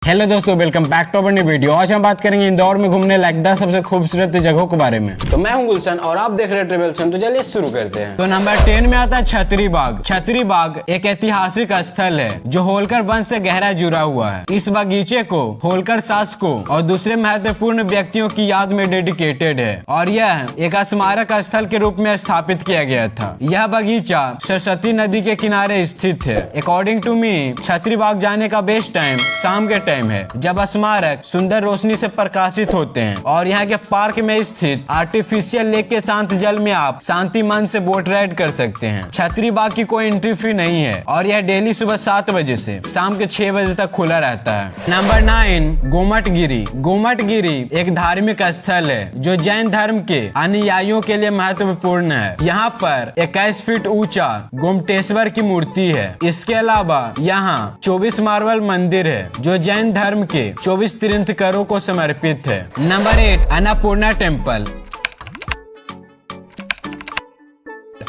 Hello दोस्तों, welcome back to our new video. आज हम बात करेंगे इंदौर में घूमने लायक 10 सबसे खूबसूरत जगहों के बारे में। तो मैं हूं गुलशन और आप देख रहे हैं ट्रेवल्सन। तो चलिए शुरू करते हैं। तो नंबर 10 में आता है छतरी बाग। छतरी बाग एक ऐतिहासिक स्थल है जो होलकर वंश से गहरा जुड़ा हुआ है। इस बगीचे को होलकर शासकों और दूसरे महत्वपूर्ण व्यक्तियों की याद में डेडिकेटेड है और यह एक स्मारक स्थल के रूप में स्थापित किया गया था। यह बगीचा सरस्वती नदी के किनारे स्थित है। अकॉर्डिंग टू मी, छतरी बाग जाने का बेस्ट टाइम शाम के टाइम है, जब स्मारक सुंदर रोशनी से प्रकाशित होते हैं और यहाँ के पार्क में स्थित आर्टिफिशियल लेक के शांत जल में आप शांति मन से बोट राइड कर सकते हैं। छतरी बाग की कोई एंट्री फी नहीं है और यह डेली सुबह 7 बजे से शाम के 6 बजे तक खुला रहता है। नंबर 9, गोमटगिरी। गोमटगिरी एक धार्मिक स्थल है जो जैन धर्म के अनुयायियों के लिए महत्वपूर्ण है। यहाँ पर 21 फीट ऊंचा गोमटेश्वर की मूर्ति है। इसके अलावा यहाँ 24 मार्बल मंदिर है जो जैन धर्म के 24 तीर्थंकरों को समर्पित है। Number 8, Annapurna temple.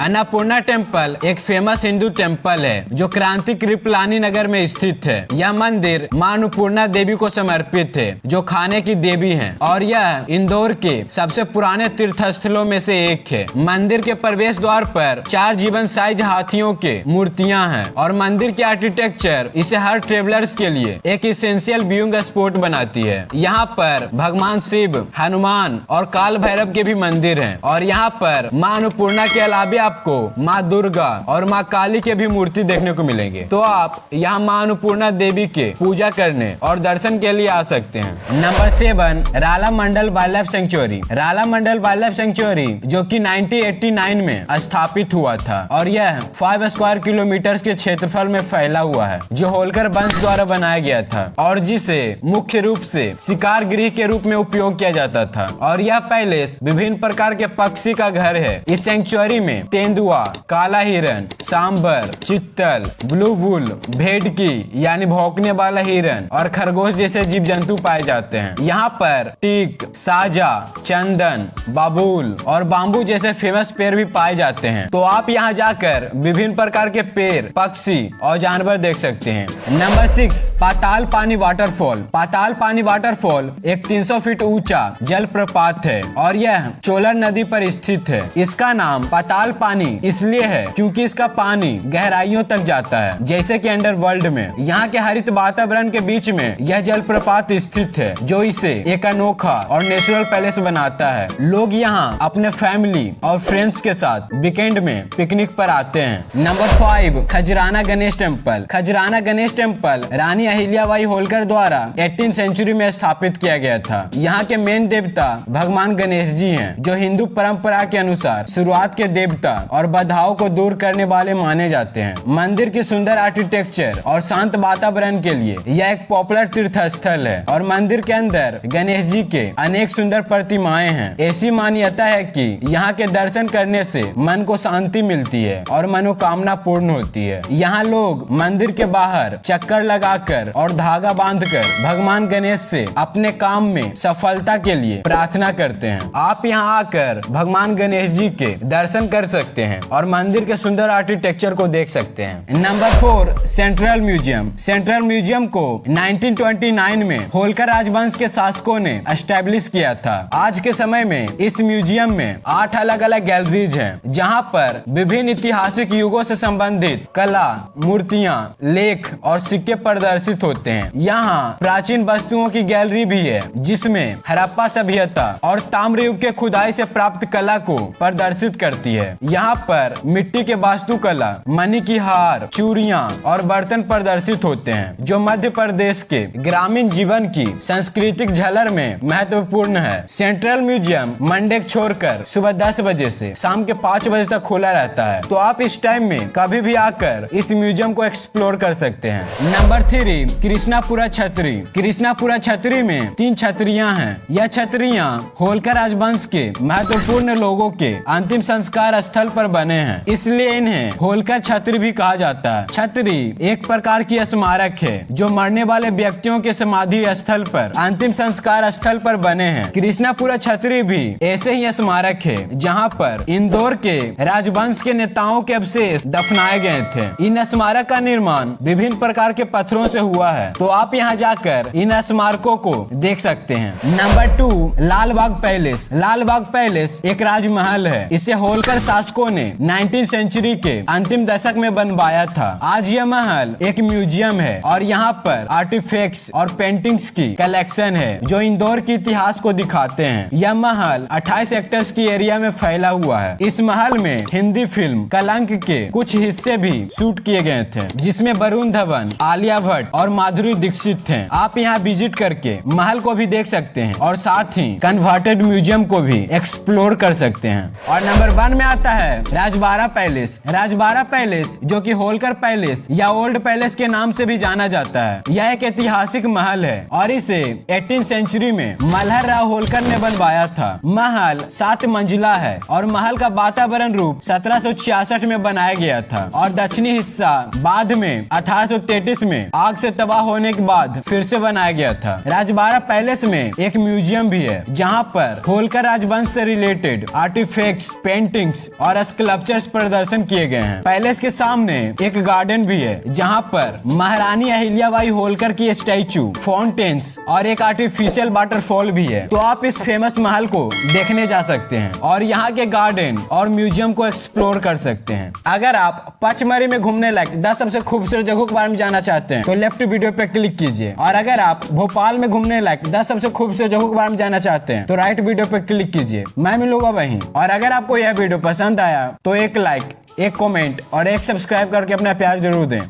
Annapurna temple एक फेमस हिंदू टेम्पल है जो क्रांति कृपलानी नगर में स्थित है। यह मंदिर मां अन्नपूर्णा देवी को समर्पित है जो खाने की देवी हैं और यह इंदौर के सबसे पुराने तीर्थस्थलों में से एक है। मंदिर के प्रवेश द्वार पर 4 जीवन साइज हाथियों के मूर्तियां हैं और मंदिर की आर्किटेक्चर इसे हर ट्रेवलर्स के लिए एक इसेंशियल व्यूइंग स्पॉट बनाती है। यहाँ पर भगवान शिव, हनुमान और काल भैरव के भी मंदिर हैं और यहाँ पर मां अन्नपूर्णा के अलावा आपको माँ दुर्गा और माँ काली के भी मूर्ति देखने को मिलेंगे। तो आप यहाँ माँ अन्नपूर्णा देवी के पूजा करने और दर्शन के लिए आ सकते हैं। नंबर 7, राला मंडल वाइल्ड लाइफ सेंचुरी। राला मंडल वाइल्ड लाइफ सेंचुरी जो कि 1989 में स्थापित हुआ था और यह 5 स्क्वायर किलोमीटर के क्षेत्रफल में फैला हुआ है जो होलकर वंश द्वारा बनाया गया था और जिसे मुख्य रूप से शिकार गृह के रूप में उपयोग किया जाता था। और यह पैलेस विभिन्न प्रकार के पक्षी का घर है। इस सेंचुरी में तेंदुआ, काला हिरन, सांबर, चित्तल, ब्लू वुल, भेड़की यानी भौंकने वाला हिरन और खरगोश जैसे जीव जंतु पाए जाते हैं। यहाँ पर टीक, साजा, चंदन, बाबुल और बाम्बू जैसे फेमस पेड़ भी पाए जाते हैं। तो आप यहाँ जाकर विभिन्न प्रकार के पेड़, पक्षी और जानवर देख सकते हैं। नंबर 6, पाताल पानी वाटरफॉल। पाताल पानी वाटरफॉल एक 300 फीट ऊंचा जलप्रपात है और यह चोलर नदी पर स्थित है। इसका नाम पाताल पानी इसलिए है क्योंकि इसका पानी गहराइयों तक जाता है, जैसे कि अंडरवर्ल्ड में। यहाँ के हरित वातावरण के बीच में यह जलप्रपात स्थित है जो इसे एक अनोखा और नेचुरल पैलेस बनाता है। लोग यहाँ अपने फैमिली और फ्रेंड्स के साथ वीकेंड में पिकनिक पर आते हैं। Number 5, Khajrana Ganesh temple. Khajrana Ganesh temple Rani Ahilyabai Holkar द्वारा 18th सेंचुरी में स्थापित किया गया था। यहाँ के मेन देवता भगवान गणेश जी हैं जो हिंदू परंपरा के अनुसार शुरुआत के देवता और बाधाओं को दूर करने वाले माने जाते हैं। मंदिर की सुंदर आर्किटेक्चर और शांत वातावरण के लिए यह एक पॉपुलर तीर्थ स्थल है और मंदिर के अंदर गणेश जी के अनेक सुंदर प्रतिमाएं हैं। ऐसी मान्यता है कि यहाँ के दर्शन करने से मन को शांति मिलती है और मनोकामना पूर्ण होती है। यहाँ लोग मंदिर के बाहर चक्कर लगाकर और धागा बांधकर भगवान गणेश से अपने काम में सफलता के लिए प्रार्थना करते हैं। आप यहाँ आकर भगवान गणेश जी के दर्शन कर सकते हैं और मंदिर के सुंदर आर्किटेक्चर को देख सकते हैं। Number 4, central museum. Central museum को 1929 में होलकर राजवंश के शासकों ने एस्टेब्लिश किया था। आज के समय में इस म्यूजियम में 8 अलग अलग गैलरीज हैं जहां पर विभिन्न ऐतिहासिक युगों से संबंधित कला, मूर्तियां, लेख और सिक्के प्रदर्शित होते हैं। यहाँ प्राचीन वस्तुओं की गैलरी भी है जिसमें हड़प्पा सभ्यता और ताम्र युग के खुदाई से प्राप्त कला को प्रदर्शित करती है। यहाँ पर मिट्टी के वास्तुकला, मणि की हार, चूड़ियां और बर्तन प्रदर्शित होते हैं जो मध्य प्रदेश के ग्रामीण जीवन की सांस्कृतिक झलक में महत्वपूर्ण है। सेंट्रल म्यूजियम मंडे छोड़कर सुबह 10 बजे से शाम के 5 बजे तक खुला रहता है। तो आप इस टाइम में कभी भी आकर इस म्यूजियम को एक्सप्लोर कर सकते हैं। नंबर 3, कृष्णापुरा छतरी। कृष्णापुरा छतरी में 3 छतरियां हैं। यह छतरियां होलकर राजवंश के महत्वपूर्ण लोगों के अंतिम संस्कार स्थल स्थल पर बने हैं, इसलिए इन्हें होलकर छतरी भी कहा जाता है। छतरी एक प्रकार की स्मारक है जो मरने वाले व्यक्तियों के समाधि स्थल पर, अंतिम संस्कार स्थल पर बने हैं। कृष्णापुरा छतरी भी ऐसे ही स्मारक है जहाँ पर इंदौर के राजवंश के नेताओं के अवशेष दफनाए गए थे। इन स्मारक का निर्माण विभिन्न प्रकार के पत्थरों से हुआ है, तो आप यहाँ जाकर इन स्मारकों को देख सकते हैं। नंबर 2, लाल बाग पैलेस। लाल बाग पैलेस एक राजमहल है। इसे होलकर शासकों ने 19वीं सेंचुरी के अंतिम दशक में बनवाया था। आज यह महल एक म्यूजियम है और यहाँ पर आर्टिफैक्ट्स और पेंटिंग्स की कलेक्शन है जो इंदौर के इतिहास को दिखाते हैं। यह महल 28 हेक्टेयर की एरिया में फैला हुआ है। इस महल में हिंदी फिल्म कलंक के कुछ हिस्से भी शूट किए गए थे, जिसमें वरुण धवन, आलिया भट्ट और माधुरी दीक्षित थे। आप यहाँ विजिट करके महल को भी देख सकते हैं और साथ ही कन्वर्टेड म्यूजियम को भी एक्सप्लोर कर सकते हैं। और नंबर 1 में आता है राजबाड़ा पैलेस। राजबाड़ा पैलेस जो कि होलकर पैलेस या ओल्ड पैलेस के नाम से भी जाना जाता है। यह एक ऐतिहासिक महल है और इसे 18वीं सेंचुरी में मल्हर राव होलकर ने बनवाया था। महल 7 मंजिला है और महल का वातावरण रूप 1766 में बनाया गया था और दक्षिणी हिस्सा बाद में 1833 में आग से तबाह होने के बाद फिर से बनाया गया था। राजबाड़ा पैलेस में एक म्यूजियम भी है जहाँ पर होलकर राजवंश से रिलेटेड आर्टिफैक्ट्स, पेंटिंग्स और स्कल्पचर्स प्रदर्शन किए गए हैं। पैलेस के सामने एक गार्डन भी है जहाँ पर महारानी अहिल्याबाई होलकर की स्टैचू, फाउंटेन्स और एक आर्टिफिशियल वाटरफॉल भी है। तो आप इस फेमस महल को देखने जा सकते हैं और यहाँ के गार्डन और म्यूजियम को एक्सप्लोर कर सकते हैं। अगर आप पचमढ़ी में घूमने लायक 10 सबसे खूबसूरत जगहों के बारे में जानना चाहते हैं तो लेफ्ट वीडियो पे क्लिक कीजिए, और अगर आप भोपाल में घूमने लायक 10 सबसे खूबसूरत जगहों के बारे में जानना चाहते हैं तो राइट वीडियो पे क्लिक कीजिए। मैं मिलूंगा वहीं। और अगर आपको यह वीडियो पसंद आया तो एक लाइक, एक कमेंट और एक सब्सक्राइब करके अपना प्यार जरूर दें।